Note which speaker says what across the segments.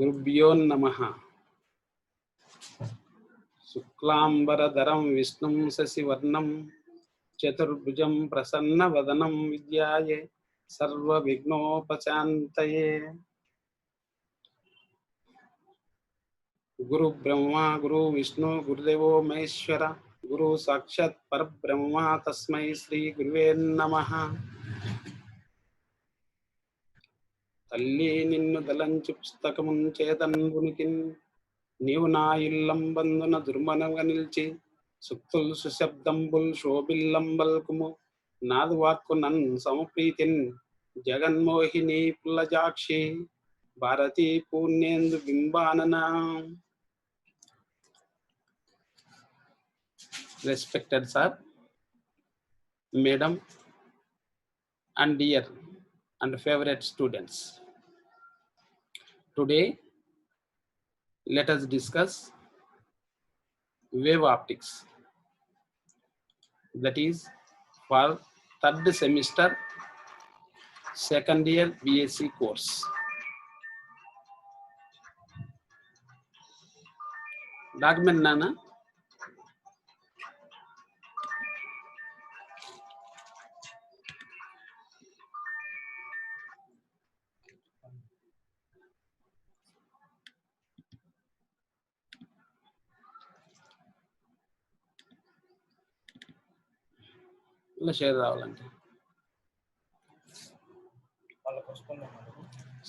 Speaker 1: गुरुभ्यो नमः। शुक्लांबरधरं विष्णुं शशिवर्णं चतुर्भुजं प्रसन्नवदनं विद्याये सर्वविघ्नोपशान्तये। गुरु ब्रह्मा गुरु विष्णु गुरुदेवो महेश्वर गुरु साक्षात् परब्रह्म तस्मै श्री गुरुवे नमः। తల్లి నిన్ను దలంచి పుస్తకమున్ చేతన్వునికిన్ నీవు నా ఇల్లంబందున దుర్మనగా నిలిచి సుక్తుల్ సుశబ్దంబుల్ శోభిల్లంబల్కుము నాదు వాక్కు నన్ సమప్రీతిన్ జగన్మోహిని పుల్లజాక్షి భారతీ పూర్ణేందు బింబానన. Respected sir, madam and dear and favorite students, today let us discuss wave optics, that is for third semester second year BSc course. Document nana ఇలా షేర్ రావాలంటే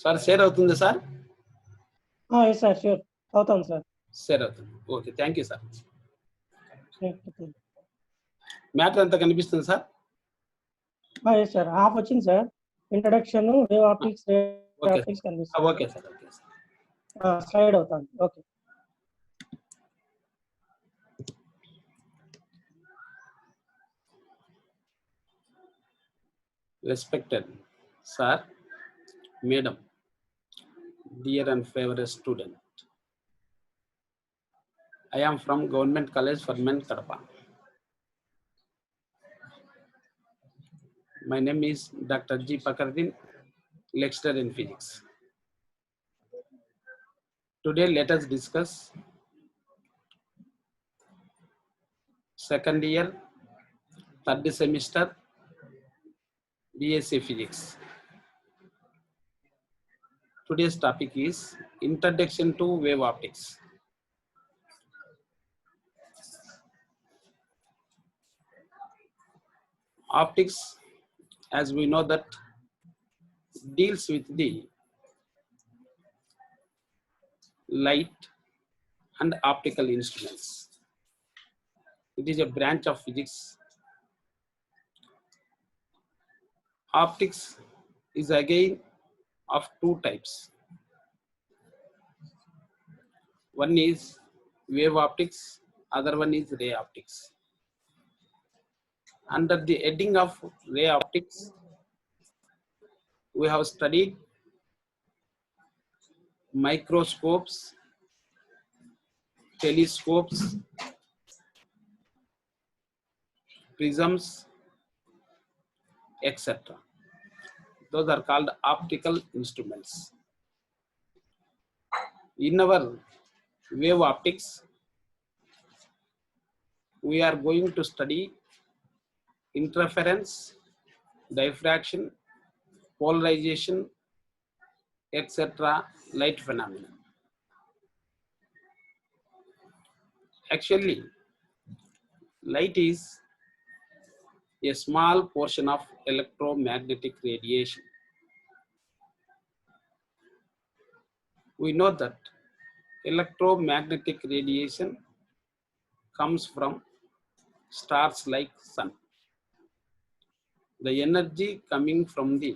Speaker 1: సార్ షేర్ అవుతుంది సార్?
Speaker 2: సార్ షూర్ అవుతాను sir.
Speaker 1: Share అవుతుంది. Okay, thank you sir. Matter అంతా కనిపిస్తుంది sir?
Speaker 2: Sir half వచ్చింది sir. Introduction wave optics కనిపిస్తుంది.
Speaker 1: Okay sir, okay sir.
Speaker 2: Slide అవుతాను. Okay.
Speaker 1: Respected sir, madam, dear and favorite student, I am from Government College for Men, Kadapa. My name is Dr. G. Pakardin, lecturer in physics. Today let us discuss second year third semester BSc Physics. Today's topic is Introduction to Wave Optics. Optics, as we know, that deals with the light and optical instruments. It is a branch of physics. Optics is again of two types. One is wave optics, other one is ray optics. Under the heading of ray optics, we have studied microscopes, telescopes, prisms, etc. Those are called optical instruments. In our wave optics, we are going to study interference, diffraction, polarization, etc. light phenomena. Actually, light is a small portion of electromagnetic radiation. We know that electromagnetic radiation comes from stars like sun. The energy coming from the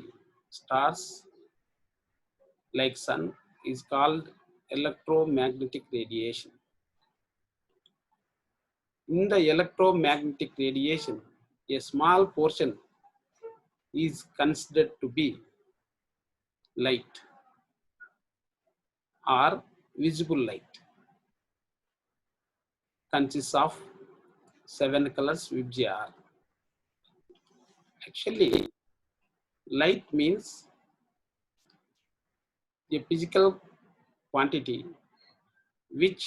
Speaker 1: stars like sun is called electromagnetic radiation. In the electromagnetic radiation, a small portion is considered to be light or visible light. Consists of 7 colors VGR. Actually, light means a physical quantity which,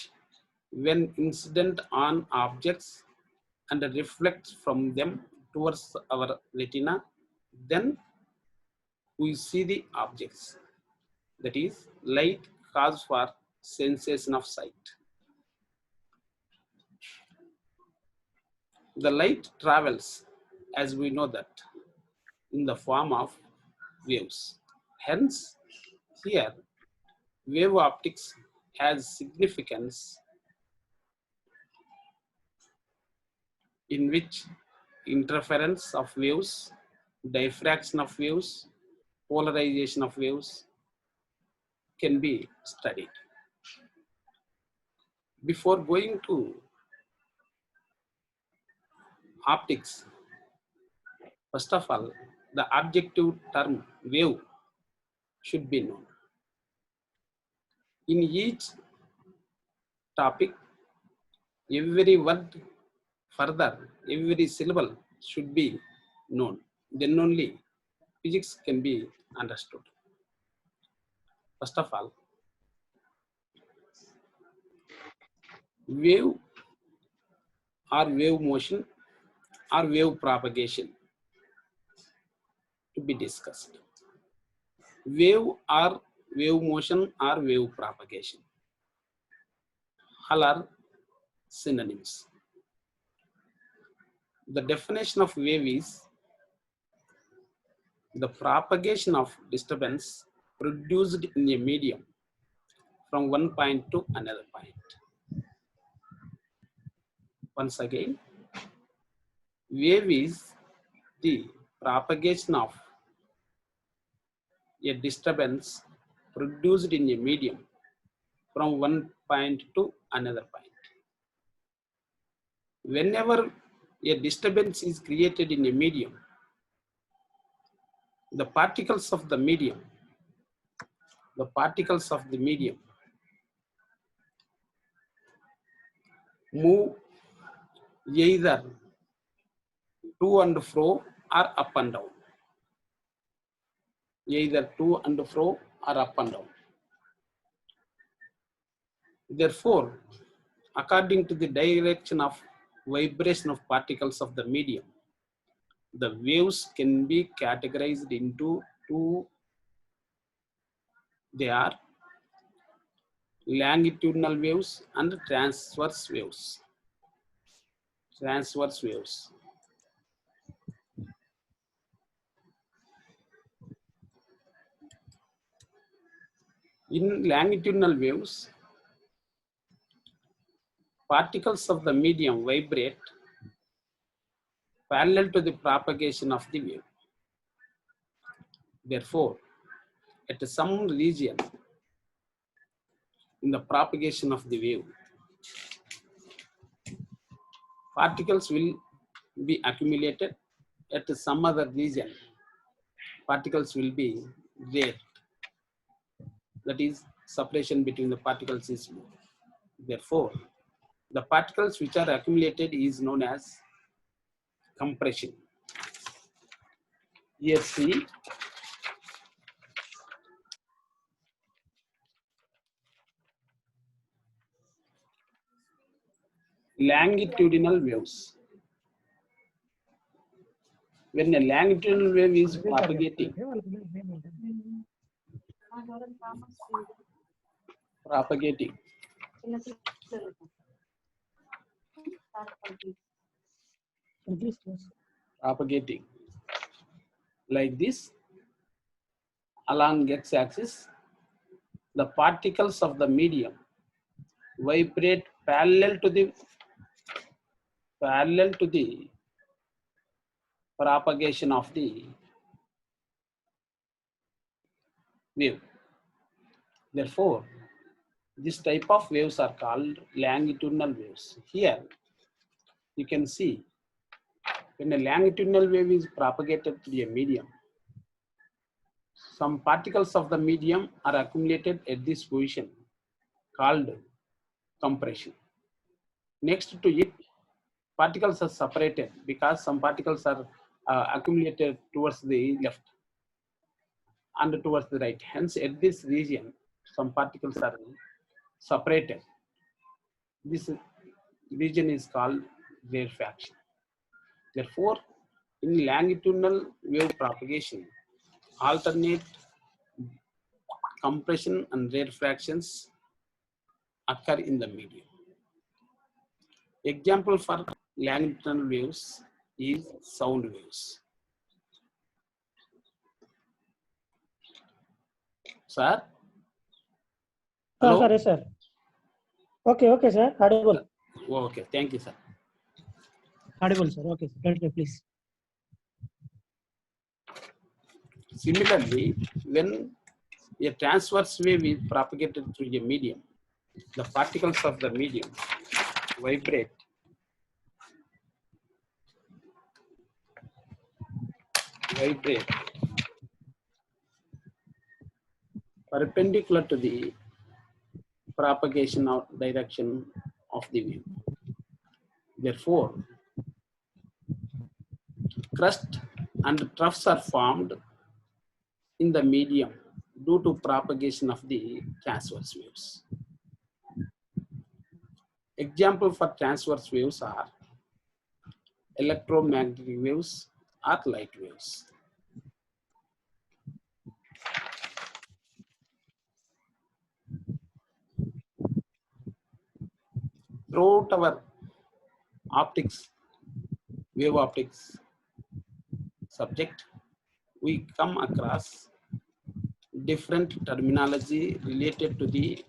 Speaker 1: when incident on objects and reflects from them towards our retina, then we see the objects. That is, light cause for sensation of sight. The light travels, as we know that, in the form of waves. Hence, here, wave optics has significance in which interference of waves, diffraction of waves, polarization of waves can be studied. Before going to optics, first of all, the objective term wave should be known. In each topic, every word further, every syllable should be known. Then only physics can be understood. First of all, wave or wave motion or wave propagation to be discussed. Wave or wave motion or wave propagation, all are synonyms. The definition of wave is the propagation of disturbance produced in a medium from one point to another point. Once again, wave is the propagation of a disturbance produced in a medium from one point to another point. Whenever a disturbance is created in a medium, the particles of the medium move either to and fro or up and down. Either to and fro or up and down. Therefore, according to the direction of vibration of particles of the medium, the waves can be categorized into two. They are longitudinal waves and transverse waves. Transverse waves. In longitudinal waves, particles of the medium vibrate parallel to the propagation of the wave. Therefore, at some region in the propagation of the wave, particles will be accumulated. At some other region, particles will be there. That is, separation between the particles is more. Therefore, the particles which are accumulated is known as compression. Here see, longitudinal waves. When a longitudinal wave is propagating, propagating like this along x-axis, the particles of the medium vibrate parallel to the propagation of the wave. Therefore, this type of waves are called longitudinal waves. Here, you can see when a longitudinal wave is propagated through a medium, some particles of the medium are accumulated at this position called compression. Next to it, particles are separated because some particles are accumulated towards the left and towards the right. Hence, at this region, some particles are separated. This region is called rarefaction. Therefore, in longitudinal wave propagation, alternate compression and rarefactions occur in the medium. Example for longitudinal waves is sound waves. Sir? Hello?
Speaker 2: Sorry, sir. Okay, sir. Audible.
Speaker 1: Okay, thank you, sir.
Speaker 2: Audible, sir. Okay, continue, please.
Speaker 1: Similarly, when a transverse wave is propagated through a medium, the particles of the medium vibrate perpendicular to the propagation of direction of the wave. Therefore, crust and troughs are formed in the medium due to propagation of the transverse waves. Example for transverse waves are electromagnetic waves or light waves. Throughout our optics, wave optics subject, we come across different terminology related to the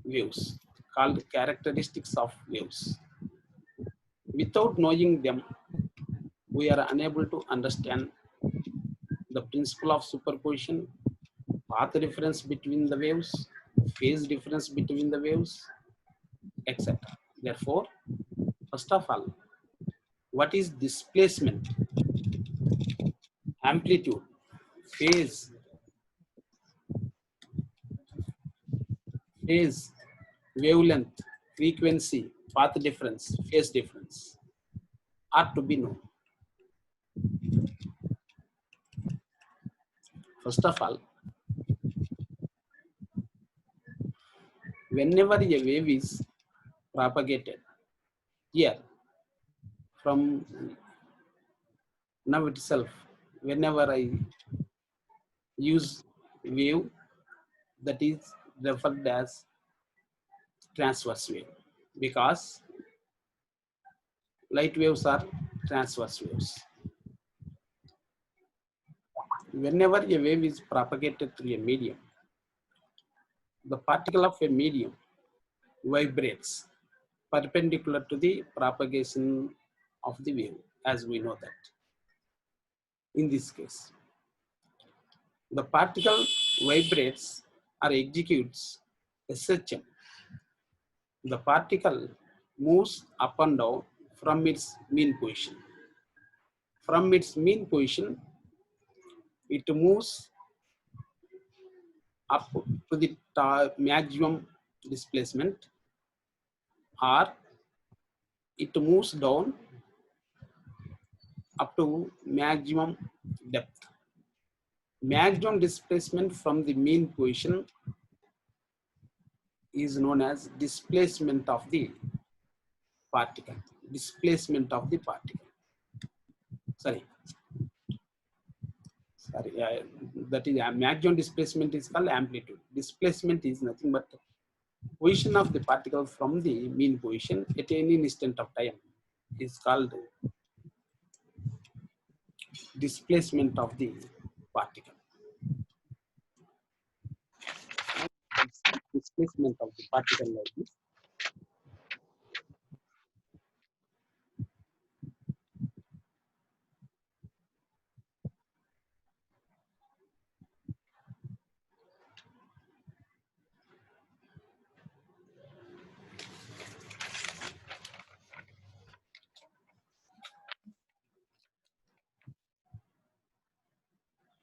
Speaker 1: waves called characteristics of waves. Without knowing them, we are unable to understand the principle of superposition, path difference between the waves, phase difference between the waves, etc. Therefore, first of all, what is displacement, amplitude, phase, wavelength, frequency, path difference, phase difference are to be known. First of all, whenever a wave is propagated here from now itself, whenever I use wave, that is referred as transverse wave, because light waves are transverse waves. Whenever a wave is propagated through a medium, the particle of a medium vibrates perpendicular to the propagation of the wave, as we know that. In this case, the particle vibrates or executes a SHM. The particle moves up and down from its mean position. From its mean position, it moves up to the maximum displacement, or it moves down up to maximum depth. Maximum displacement from the mean position is known as displacement of the particle. Displacement of the particle. Sorry, that is maximum displacement is called amplitude. Displacement is nothing but position of the particle from the mean position at any instant of time is called displacement of the particle. Displacement of the particle like this.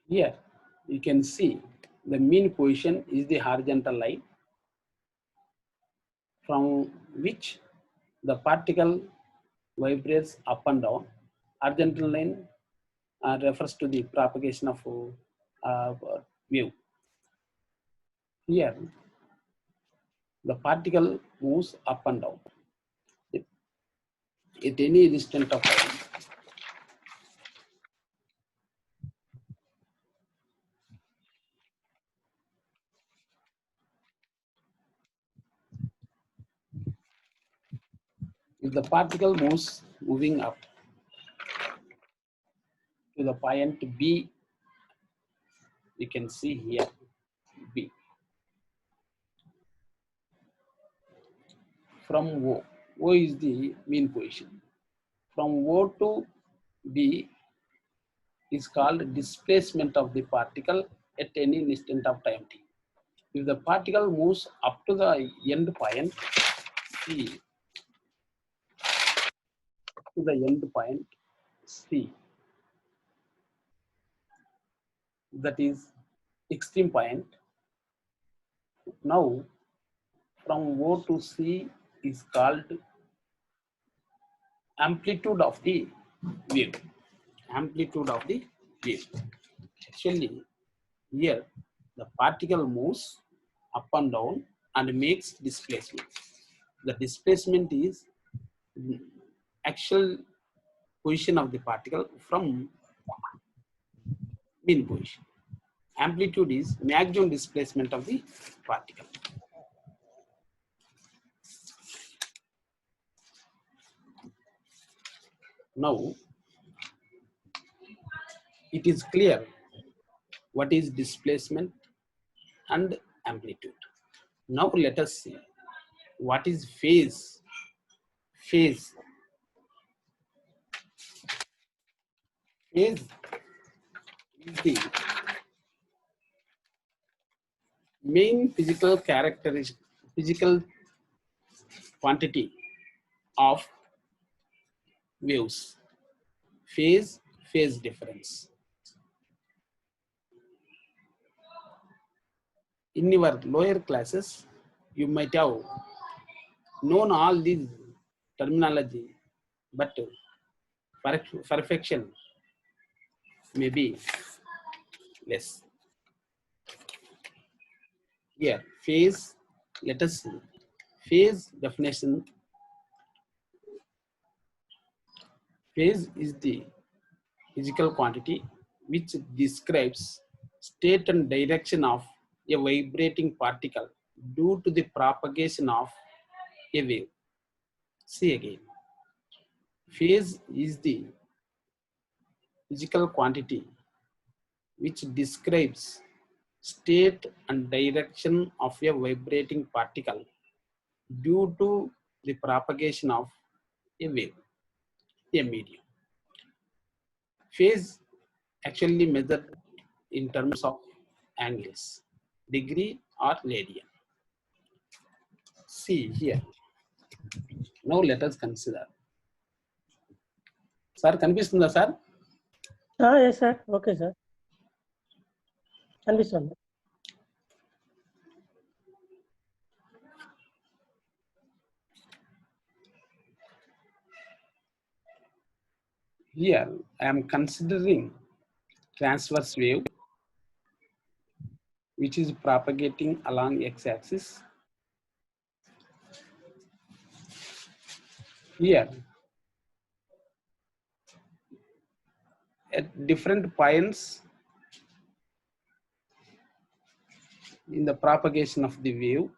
Speaker 1: Here you can see the mean position is the horizontal line from which the particle vibrates up and down. Horizontal line refers to the propagation of wave. Here, the particle moves up and down at any instant of time. If the particle moves moving up to the point B, you can see here B. From O is the mean position. From O to B is called displacement of the particle at any instant of time t. If the particle moves up to the end point C, to the end point C, that is extreme point. Now, from O to C is called amplitude of the wave. Amplitude of the wave. Actually, here the particle moves up and down and makes displacement. The displacement is actual position of the particle from mean position. Amplitude is maximum displacement of the particle. Now, it is clear what is displacement and amplitude. Now let us see what is phase. Phase. Phase is the main physical characteristic, physical quantity of waves. Phase, phase difference. In your lower classes, you might have known all these terminology, but perfection may be less. Here, phase, let us see. Phase definition. Phase is the physical quantity which describes state and direction of a vibrating particle due to the propagation of a wave. See again. Phase is the physical quantity which describes state and direction of a vibrating particle due to the propagation of a wave, a medium. Phase actually measured in terms of angles, degree or radian. See here. Now let us consider. Sir, కనిపిస్తుందా sir?
Speaker 2: Yes, sir. Okay, sir. కనిపిస్తుంది.
Speaker 1: Here I am considering transverse wave which is propagating along x-axis. Here at different points in the propagation of the wave,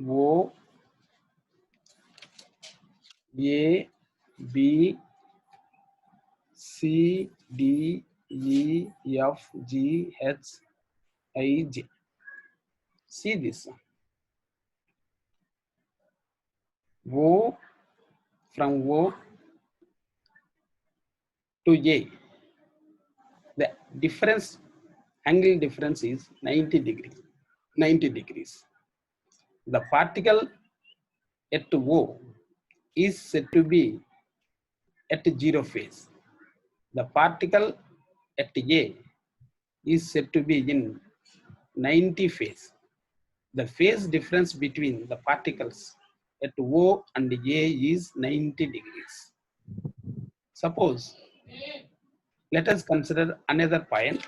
Speaker 1: O, A, B, C, D, E, F, G, H, I, J. See this one. O, from O to A, the difference, angle difference is 90 degrees. 90 degrees. The particle at O is said to be at zero phase. The particle at A is said to be in 90 phase. The phase difference between the particles at O and A is 90 degrees. Suppose, let us consider another point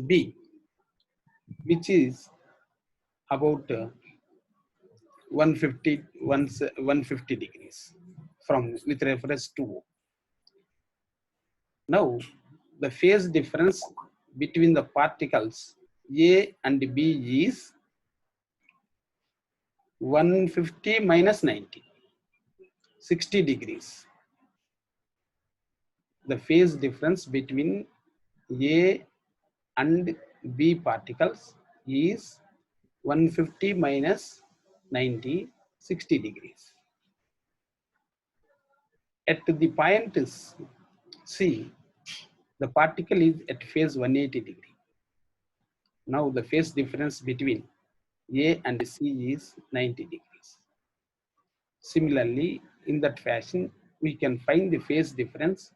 Speaker 1: B. which is about 150 degrees from with reference to O. Now, the phase difference between the particles A and B is 150 minus 90, 60 degrees. The phase difference between A and B particles is 150 minus 90, 60 degrees. At the point C, the particle is at phase 180 degree. Now the phase difference between A and C is 90 degrees. Similarly, in that fashion, we can find the phase difference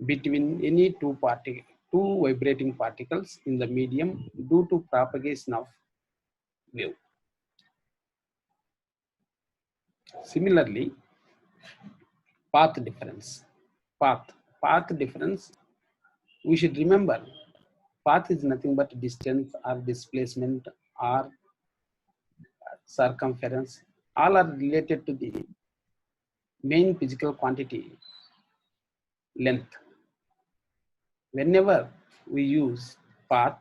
Speaker 1: between any two vibrating particles in the medium due to propagation of wave. Similarly, path difference. Path difference, we should remember, path is nothing but distance or displacement or circumference. All are related to the main physical quantity, length. Whenever we use path,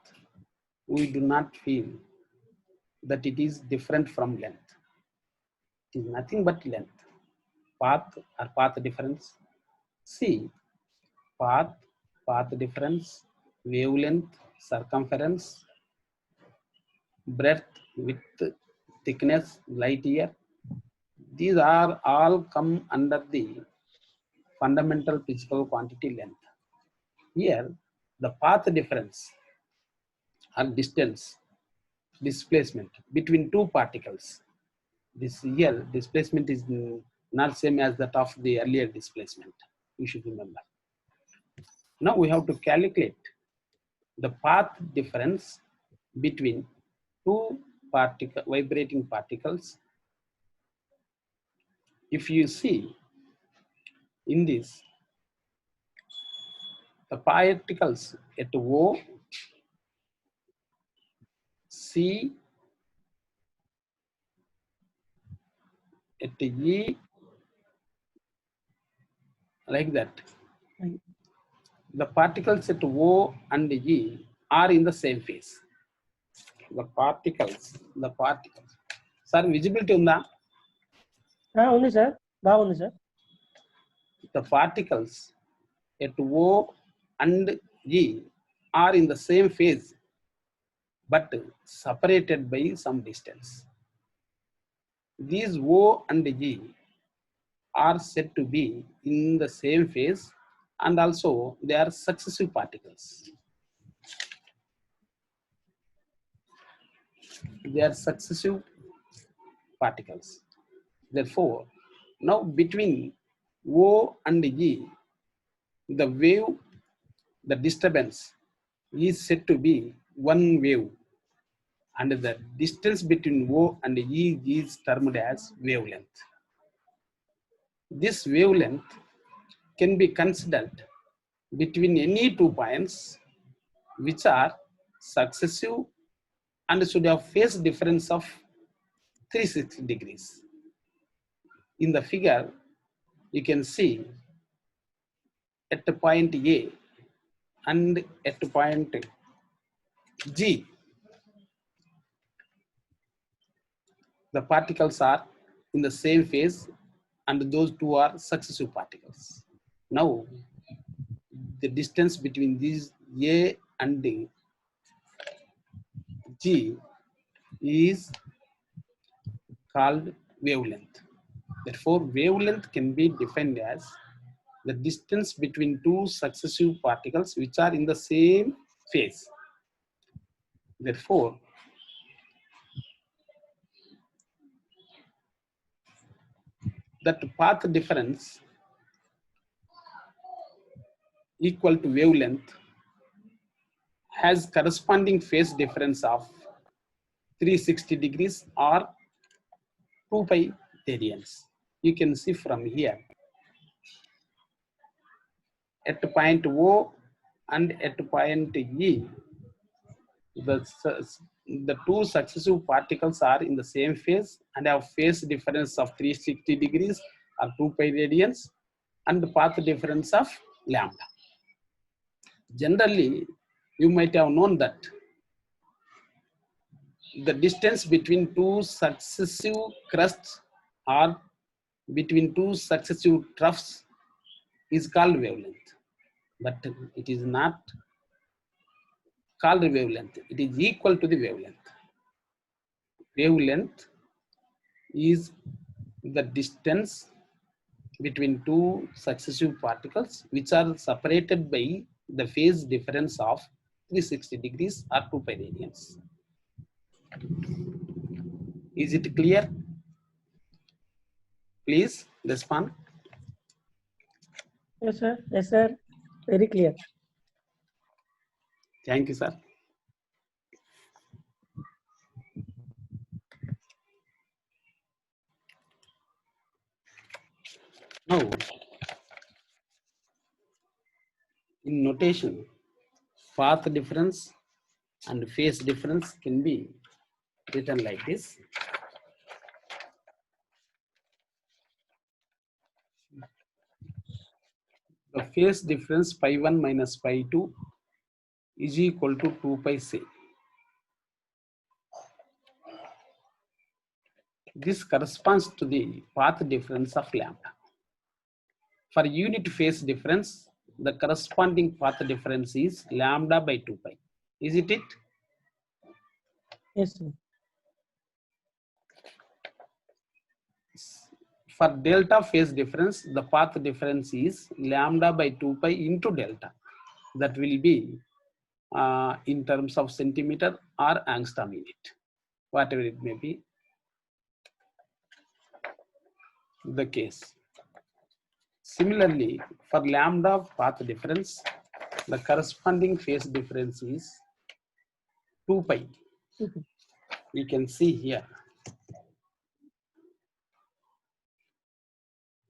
Speaker 1: we do not feel that it is different from length. It is nothing but length. Path or path difference. See, path difference, wavelength, circumference, breadth, width, thickness, light year. These are all come under the fundamental physical quantity length. Here, the path difference or distance, displacement between two particles. This here displacement is not same as that of the earlier displacement. You should remember. Now we have to calculate the path difference between two vibrating particles. If you see in this, the particles at O, C, at E, like that. The particles at O and E are in the same phase. The particles. Sir, visibility unda?
Speaker 2: ఉంది sir, బాగుంది sir.
Speaker 1: The particles at O and E are in the same phase, but separated by some distance. These O and E are said to be in the same phase, and also they are successive particles. They are successive particles. Therefore, now between O and E, the wave, the disturbance is said to be one wave, and the distance between O and E is termed as wavelength. This wavelength can be considered between any 2 points which are successive and should have phase difference of 360 degrees. In the figure, you can see at the point A and at the point G, the particles are in the same phase and those two are successive particles. Now, the distance between these A and G is called wavelength. Therefore, wavelength can be defined as the distance between two successive particles which are in the same phase. Therefore, that path difference equal to wavelength has corresponding phase difference of 360 degrees or 2 pi radians. You can see from here at point O and at point E, the two successive particles are in the same phase and have phase difference of 360 degrees or 2 pi radians and the path difference of lambda. Generally, you might have known that the distance between two successive crusts or between two successive troughs is called wavelength, but it is not called wavelength. It is equal to the wavelength. Wavelength is the distance between two successive particles which are separated by the phase difference of 360 degrees or 2 pi radians. Is it clear? Please respond.
Speaker 2: Yes, sir. Yes, sir. Very clear.
Speaker 1: Thank you, sir. Now, in notation, path difference and phase difference can be written like this. The phase difference pi 1 minus pi 2 is equal to 2 pi c. This corresponds to the path difference of lambda. For unit phase difference, the corresponding path difference is lambda by 2 pi. Is it?
Speaker 2: Yes, sir.
Speaker 1: For delta phase difference, the path difference is lambda by 2 pi into delta. That will be in terms of centimeter or angstrom unit, whatever it may be the case. Similarly, for lambda path difference, the corresponding phase difference is 2 pi.
Speaker 2: Mhm.
Speaker 1: You can see here.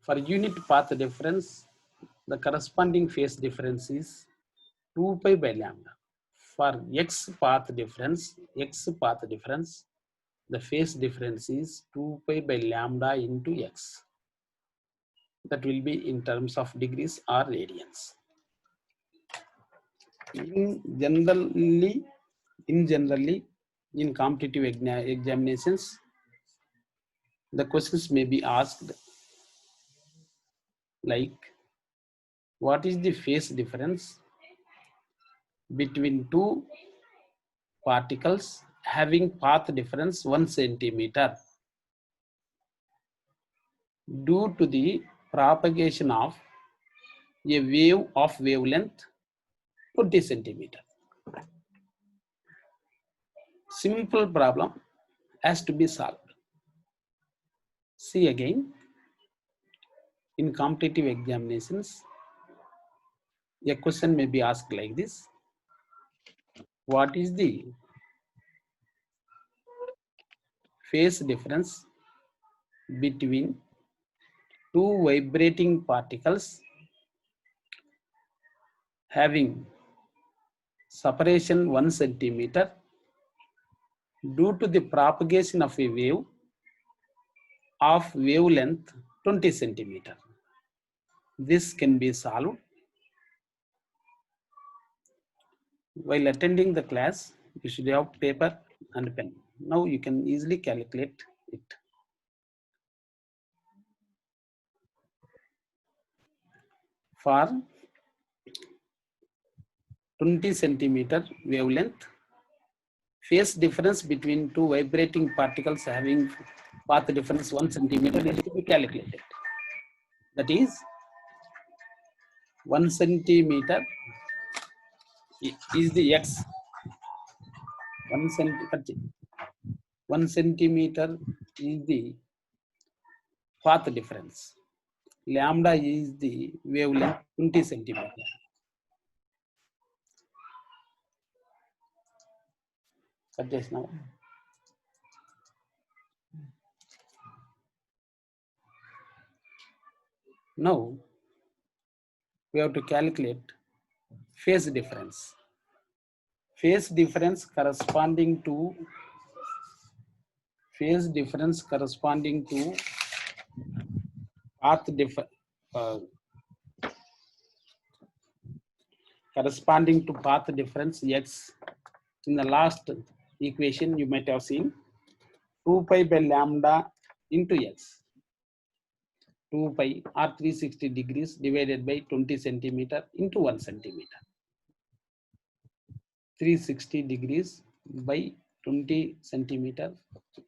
Speaker 1: For unit path difference, the corresponding phase difference is 2 pi by lambda. For x path difference, the phase difference is 2 pi by lambda into x. That will be in terms of degrees or radians. Generally, in competitive examinations, the questions may be asked like, what is the phase difference between two particles having path difference 1 centimeter due to the propagation of a wave of wavelength 20 centimeter. Simple problem has to be solved. See again, in competitive examinations, a question may be asked like this. What is the phase difference between two vibrating particles having separation 1 centimeter due to the propagation of a wave of wavelength 20 centimeter? This can be solved. While attending the class, you should have paper and pen. Now you can easily calculate it. For 20 centimeter wavelength, phase difference between two vibrating particles having path difference 1 centimeter is to be calculated. That is 1 centimeter is the x. 1 centimeter is the path difference. Lambda is the wavelength 20 centimeter. Cut this now. Now we have to calculate phase difference. phase difference corresponding to path corresponding to path difference x. In the last equation you might have seen 2 pi by lambda into x. 2 pi or 360 degrees divided by 20 centimeter into 1 centimeter. 360 degrees by 20 centimeter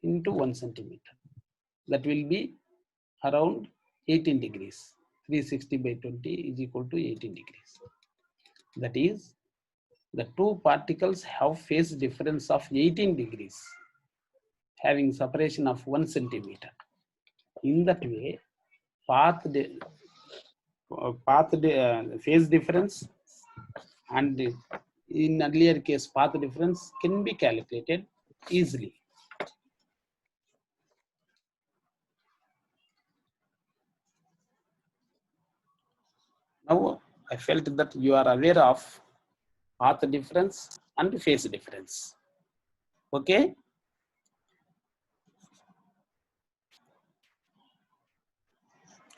Speaker 1: into 1 centimeter. That will be around 18 degrees. 360 by 20 is equal to 18 degrees. That is, the two particles have phase difference of 18 degrees, having separation of 1 centimeter. In that way, phase difference and in earlier case path difference can be calculated easily. Now I felt that you are aware of path difference and phase difference. Okay.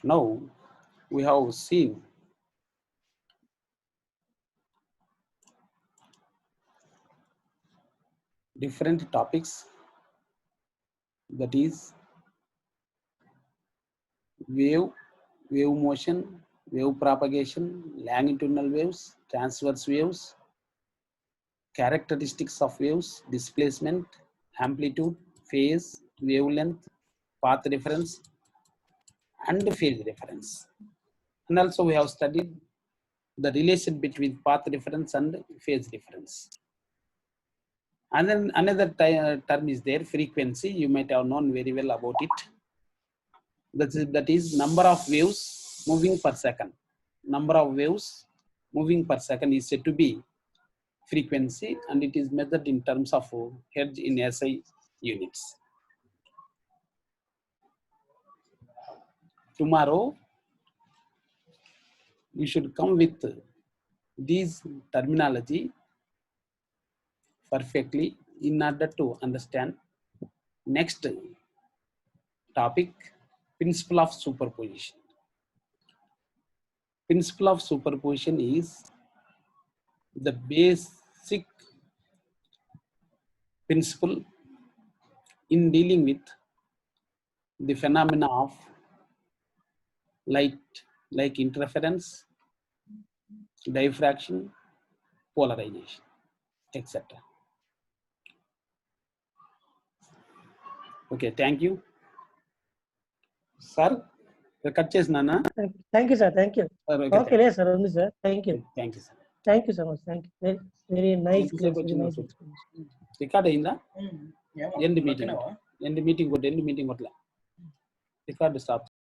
Speaker 1: Now we have seen different topics, that is wave motion, wave propagation, longitudinal waves, transverse waves, characteristics of waves, displacement, amplitude, phase, wavelength, path difference, and phase difference. And also we have studied the relation between path difference and phase difference. And then another term is there, frequency. You might have known very well about it. That is number of waves moving per second. Number of waves moving per second is said to be frequency, and it is measured in terms of hertz in SI units. Tomorrow you should come with these terminology perfectly in order to understand next topic, principle of superposition. Principle of superposition is the basic principle in dealing with the phenomena of light, like interference, diffraction, polarization, etc. Okay, thank you. Sir, cut chesnana.
Speaker 2: Thank you, sir. Thank you.
Speaker 1: Sir,
Speaker 2: Okay, yes, sir. Only, sir. Thank you.
Speaker 1: Thank you, sir.
Speaker 2: Thank you so much. Thank you. Very, very nice.
Speaker 1: Thank you,
Speaker 2: Class,
Speaker 1: sir.
Speaker 2: very nice explanation.
Speaker 1: Record ainda? End meeting. End meeting. Record stop.